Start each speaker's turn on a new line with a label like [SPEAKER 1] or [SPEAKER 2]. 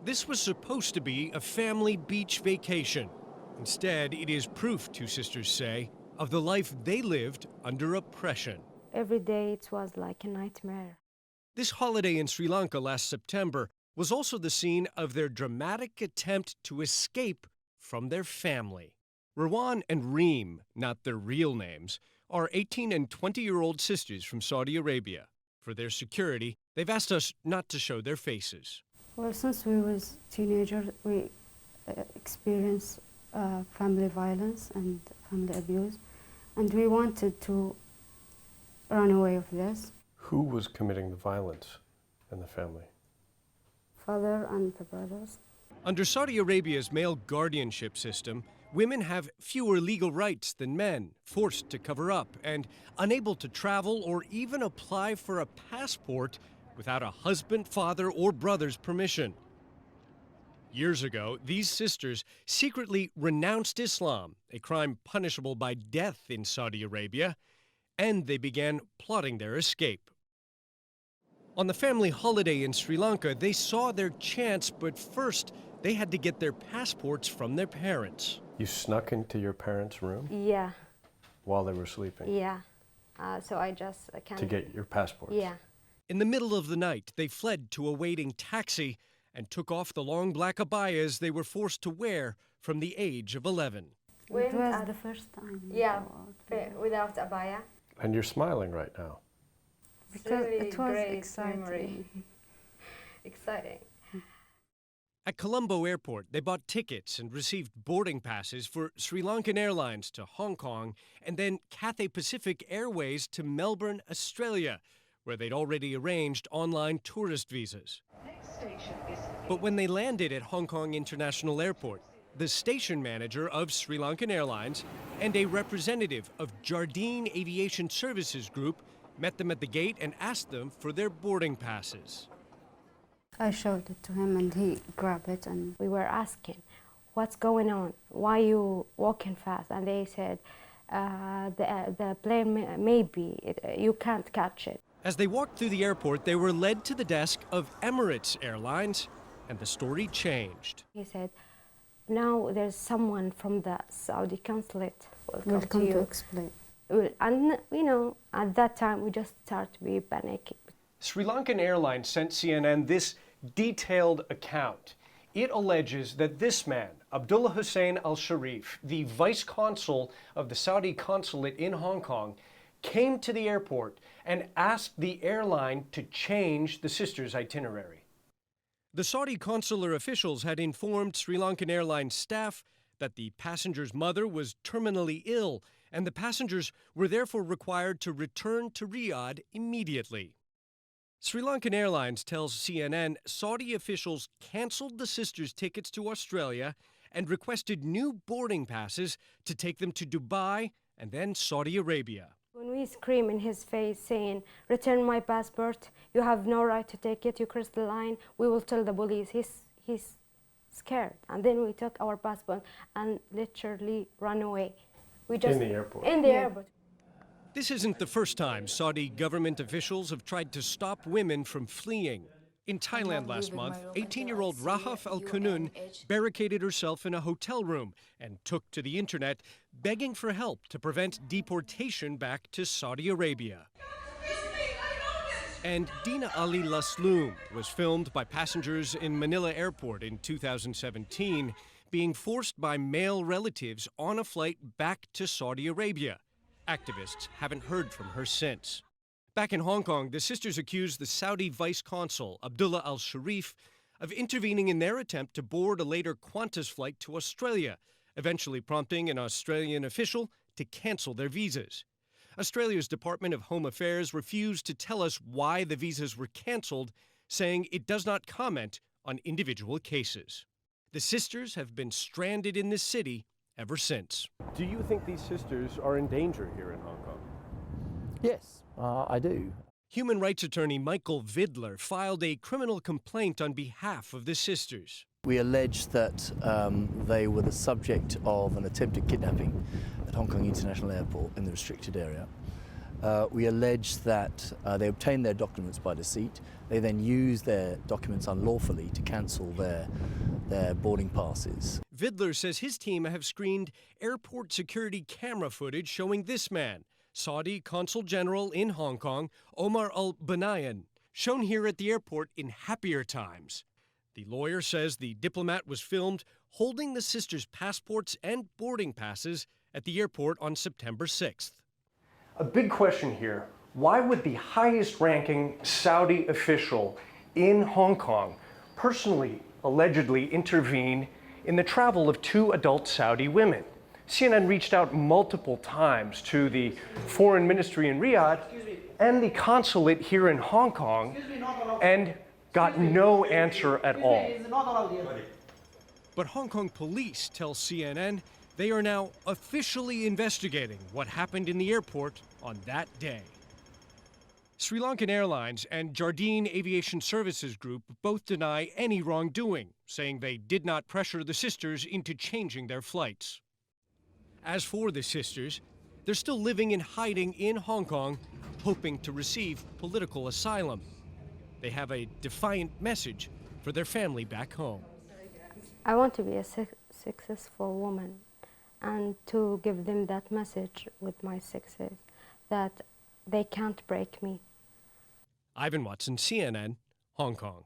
[SPEAKER 1] This was supposed to be a family beach vacation. Instead, it is proof, two sisters say, of the life they lived under oppression.
[SPEAKER 2] Every day it was like a nightmare.
[SPEAKER 1] This holiday in Sri Lanka last September was also the scene of their dramatic attempt to escape from their family. Rowan and Reem, not their real names, are 18 and 20-year-old sisters from Saudi Arabia. For their security, they've asked us not to show their faces.
[SPEAKER 2] Well, since we was teenagers, we experienced family violence and family abuse, and we wanted to run away of this.
[SPEAKER 3] Who was committing the violence in the family?
[SPEAKER 2] Father and the brothers.
[SPEAKER 1] Under Saudi Arabia's male guardianship system, women have fewer legal rights than men, forced to cover up, and unable to travel or even apply for a passport without a husband, father, or brother's permission. Years ago, these sisters secretly renounced Islam, a crime punishable by death in Saudi Arabia, and they began plotting their escape. On the family holiday in Sri Lanka, they saw their chance, but first they had to get their passports from their parents.
[SPEAKER 3] You snuck into your parents' room
[SPEAKER 2] Yeah,
[SPEAKER 3] while they were sleeping
[SPEAKER 2] yeah. So I just
[SPEAKER 3] to get your passports?
[SPEAKER 2] Yeah.
[SPEAKER 1] In the middle of the night, they fled to a waiting taxi and took off the long black abayas they were forced to wear from the age of 11.
[SPEAKER 2] It was the first time. Yeah, without abaya.
[SPEAKER 3] And you're smiling right now.
[SPEAKER 2] Because
[SPEAKER 4] really
[SPEAKER 2] it was
[SPEAKER 4] great
[SPEAKER 2] exciting.
[SPEAKER 4] memory. Exciting.
[SPEAKER 1] At Colombo Airport, they bought tickets and received boarding passes for Sri Lankan Airlines to Hong Kong and then Cathay Pacific Airways to Melbourne, Australia, where they'd already arranged online tourist visas. But when they landed at Hong Kong International Airport, the station manager of Sri Lankan Airlines and a representative of Jardine Aviation Services Group met them at the gate and asked them for their boarding passes.
[SPEAKER 2] I showed it to him and he grabbed it, and we were asking, what's going on? Why you walking fast? And they said, the plane maybe, you can't catch it.
[SPEAKER 1] As they walked through the airport, they were led to the desk of Emirates Airlines, and the story changed.
[SPEAKER 2] He said, now there's someone from the Saudi consulate.
[SPEAKER 4] Will come to
[SPEAKER 2] explain. And, you know, at that time, we just started to be panicking.
[SPEAKER 1] Sri Lankan Airlines sent CNN this detailed account. It alleges that this man, Abdullah Hussein al-Sharif, the vice consul of the Saudi consulate in Hong Kong, came to the airport and asked the airline to change the sisters' itinerary. The Saudi consular officials had informed Sri Lankan Airlines staff that the passenger's mother was terminally ill, and the passengers were therefore required to return to Riyadh immediately. Sri Lankan Airlines tells CNN Saudi officials canceled the sisters' tickets to Australia and requested new boarding passes to take them to Dubai and then Saudi Arabia.
[SPEAKER 2] When we scream in his face saying, return my passport, you have no right to take it, you crossed the line, we will tell the police. He's scared. And then we took our passport and literally ran away. We just,
[SPEAKER 3] in the airport?
[SPEAKER 2] In the airport.
[SPEAKER 1] This isn't the first time Saudi government officials have tried to stop women from fleeing. In Thailand last month, 18-year-old Rahaf Al-Kunun barricaded herself in a hotel room and took to the internet begging for help to prevent deportation back to Saudi Arabia. And Dina Ali Lasloom was filmed by passengers in Manila Airport in 2017, being forced by male relatives on a flight back to Saudi Arabia. Activists haven't heard from her since. Back in Hong Kong, the sisters accused the Saudi vice consul, Abdullah al-Sharif, of intervening in their attempt to board a later Qantas flight to Australia, eventually prompting an Australian official to cancel their visas. Australia's Department of Home Affairs refused to tell us why the visas were cancelled, saying it does not comment on individual cases. The sisters have been stranded in this city ever since.
[SPEAKER 3] Do you think these sisters are in danger here in Hong Kong?
[SPEAKER 5] Yes, I do.
[SPEAKER 1] Human rights attorney Michael Vidler filed a criminal complaint on behalf of the sisters.
[SPEAKER 5] We allege that they were the subject of an attempted kidnapping at Hong Kong International Airport in the restricted area. We allege that they obtained their documents by deceit. They then used their documents unlawfully to cancel their boarding passes.
[SPEAKER 1] Vidler says his team have screened airport security camera footage showing this man, Saudi Consul General in Hong Kong, Omar al-Banayan, shown here at the airport in happier times. The lawyer says the diplomat was filmed holding the sisters' passports and boarding passes at the airport on September 6th. A big question here, why would the highest-ranking Saudi official in Hong Kong personally, allegedly intervene in the travel of two adult Saudi women? CNN reached out multiple times to the foreign ministry in Riyadh and the consulate here in Hong Kong and got no answer at all. But Hong Kong police tell CNN they are now officially investigating what happened in the airport on that day. Sri Lankan Airlines and Jardine Aviation Services Group both deny any wrongdoing, saying they did not pressure the sisters into changing their flights. As for the sisters, they're still living in hiding in Hong Kong, hoping to receive political asylum. They have a defiant message for their family back home.
[SPEAKER 2] I want to be a successful woman and to give them that message with my success, that they can't break me.
[SPEAKER 1] Ivan Watson, CNN, Hong Kong.